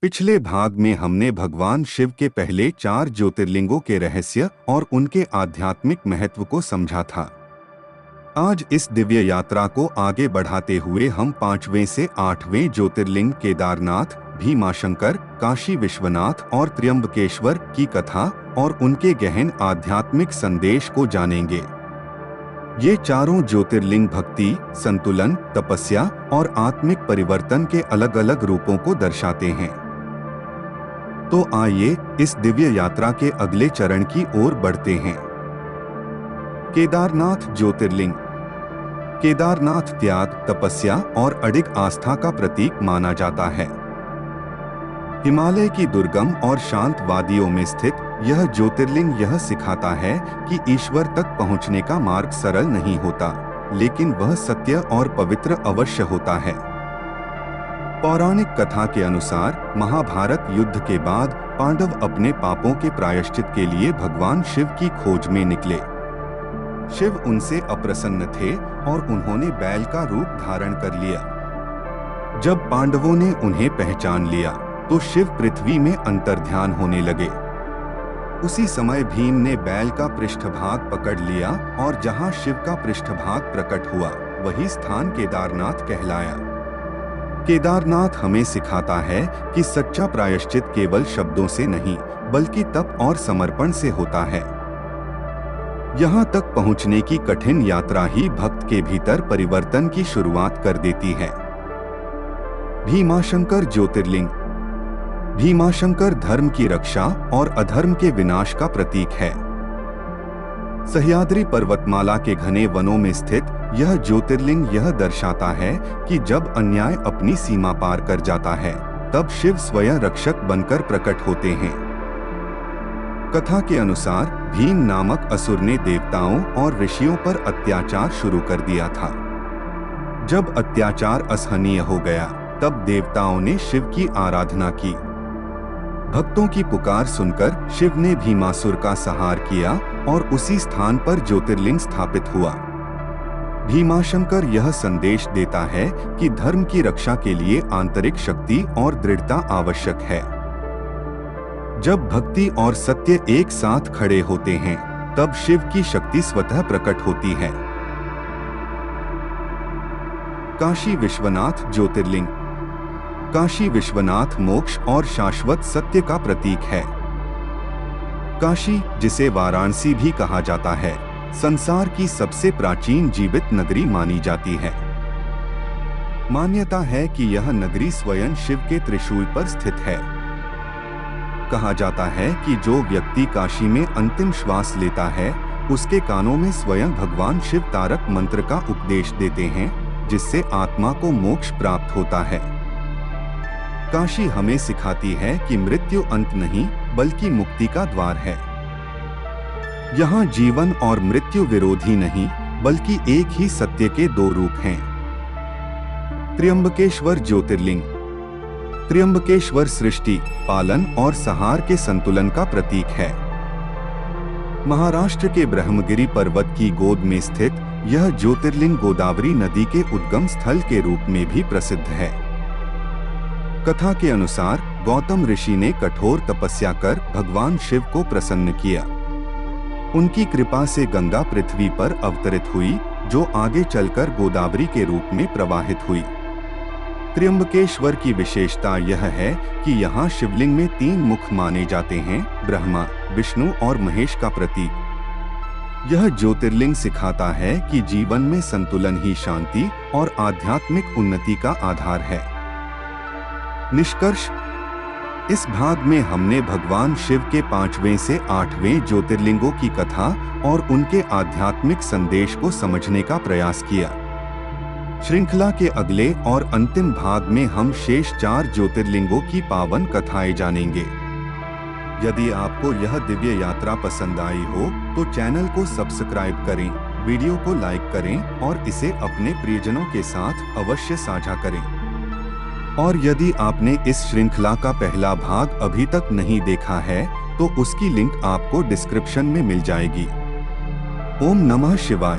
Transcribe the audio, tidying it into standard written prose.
पिछले भाग में हमने भगवान शिव के पहले 4 ज्योतिर्लिंगों के रहस्य और उनके आध्यात्मिक महत्व को समझा था। आज इस दिव्य यात्रा को आगे बढ़ाते हुए हम 5वें से 8वें ज्योतिर्लिंग केदारनाथ, भीमाशंकर, काशी विश्वनाथ और त्र्यंबकेश्वर की कथा और उनके गहन आध्यात्मिक संदेश को जानेंगे। ये चारों ज्योतिर्लिंग भक्ति, संतुलन, तपस्या और आत्मिक परिवर्तन के अलग अलग रूपों को दर्शाते हैं। तो आइए इस दिव्य यात्रा के अगले चरण की ओर बढ़ते हैं। केदारनाथ ज्योतिर्लिंग। केदारनाथ त्याग, तपस्या और अडिग आस्था का प्रतीक माना जाता है। हिमालय की दुर्गम और शांत वादियों में स्थित यह ज्योतिर्लिंग यह सिखाता है कि ईश्वर तक पहुंचने का मार्ग सरल नहीं होता, लेकिन वह सत्य और पवित्र अवश्य होता है। पौराणिक कथा के अनुसार महाभारत युद्ध के बाद पांडव अपने पापों के प्रायश्चित के लिए भगवान शिव की खोज में निकले। शिव उनसे अप्रसन्न थे और उन्होंने बैल का रूप धारण कर लिया। जब पांडवों ने उन्हें पहचान लिया तो शिव पृथ्वी में अंतर्ध्यान होने लगे। उसी समय भीम ने बैल का पृष्ठभाग पकड़ लिया और जहां शिव का पृष्ठभाग प्रकट हुआ वही स्थान केदारनाथ कहलाया। केदारनाथ हमें सिखाता है कि सच्चा प्रायश्चित केवल शब्दों से नहीं बल्कि तप और समर्पण से होता है। यहाँ तक पहुँचने की कठिन यात्रा ही भक्त के भीतर परिवर्तन की शुरुआत कर देती है। भीमाशंकर ज्योतिर्लिंग। भीमाशंकर धर्म की रक्षा और अधर्म के विनाश का प्रतीक है। सह्याद्री पर्वतमाला के घने वनों में स्थित यह ज्योतिर्लिंग यह दर्शाता है कि जब अन्याय अपनी सीमा पार कर जाता है तब शिव स्वयं रक्षक बनकर प्रकट होते हैं। कथा के अनुसार भीम नामक असुर ने देवताओं और ऋषियों पर अत्याचार शुरू कर दिया था। जब अत्याचार असहनीय हो गया तब देवताओं ने शिव की आराधना की। भक्तों की पुकार सुनकर शिव ने भीमासुर का संहार किया और उसी स्थान पर ज्योतिर्लिंग स्थापित हुआ। भीमाशंकर यह संदेश देता है कि धर्म की रक्षा के लिए आंतरिक शक्ति और दृढ़ता आवश्यक है। जब भक्ति और सत्य एक साथ खड़े होते हैं तब शिव की शक्ति स्वतः प्रकट होती है। काशी विश्वनाथ ज्योतिर्लिंग। काशी विश्वनाथ मोक्ष और शाश्वत सत्य का प्रतीक है। काशी, जिसे वाराणसी भी कहा जाता है, संसार की सबसे प्राचीन जीवित नगरी मानी जाती है। मान्यता है कि यह नगरी स्वयं शिव के त्रिशूल पर स्थित है। कहा जाता है कि जो व्यक्ति काशी में अंतिम श्वास लेता है उसके कानों में स्वयं भगवान शिव तारक मंत्र का उपदेश देते हैं, जिससे आत्मा को मोक्ष प्राप्त होता है। काशी हमें सिखाती है कि मृत्यु अंत नहीं बल्कि मुक्ति का द्वार है। यहाँ जीवन और मृत्यु विरोधी नहीं बल्कि एक ही सत्य के दो रूप हैं। त्र्यंबकेश्वर ज्योतिर्लिंग। त्र्यंबकेश्वर सृष्टि, पालन और संहार के संतुलन का प्रतीक है। महाराष्ट्र के ब्रह्मगिरी पर्वत की गोद में स्थित यह ज्योतिर्लिंग गोदावरी नदी के उद्गम स्थल के रूप में भी प्रसिद्ध है। कथा के अनुसार गौतम ऋषि ने कठोर तपस्या कर भगवान शिव को प्रसन्न किया। उनकी कृपा से गंगा पृथ्वी पर अवतरित हुई, जो आगे चलकर गोदावरी के रूप में प्रवाहित हुई। त्र्यंबकेश्वर की विशेषता यह है कि यहाँ शिवलिंग में 3 मुख माने जाते हैं, ब्रह्मा, विष्णु और महेश का प्रतीक। यह ज्योतिर्लिंग सिखाता है कि जीवन में संतुलन ही शांति और आध्यात्मिक उन्नति का आधार है। निष्कर्ष। इस भाग में हमने भगवान शिव के 5वें से 8वें ज्योतिर्लिंगों की कथा और उनके आध्यात्मिक संदेश को समझने का प्रयास किया। श्रृंखला के अगले और अंतिम भाग में हम शेष 4 ज्योतिर्लिंगों की पावन कथाएं जानेंगे। यदि आपको यह दिव्य यात्रा पसंद आई हो तो चैनल को सब्सक्राइब करें, वीडियो को लाइक करें और इसे अपने प्रियजनों के साथ अवश्य साझा करें। और यदि आपने इस श्रृंखला का पहला भाग अभी तक नहीं देखा है तो उसकी लिंक आपको डिस्क्रिप्शन में मिल जाएगी। ओम नमः शिवाय।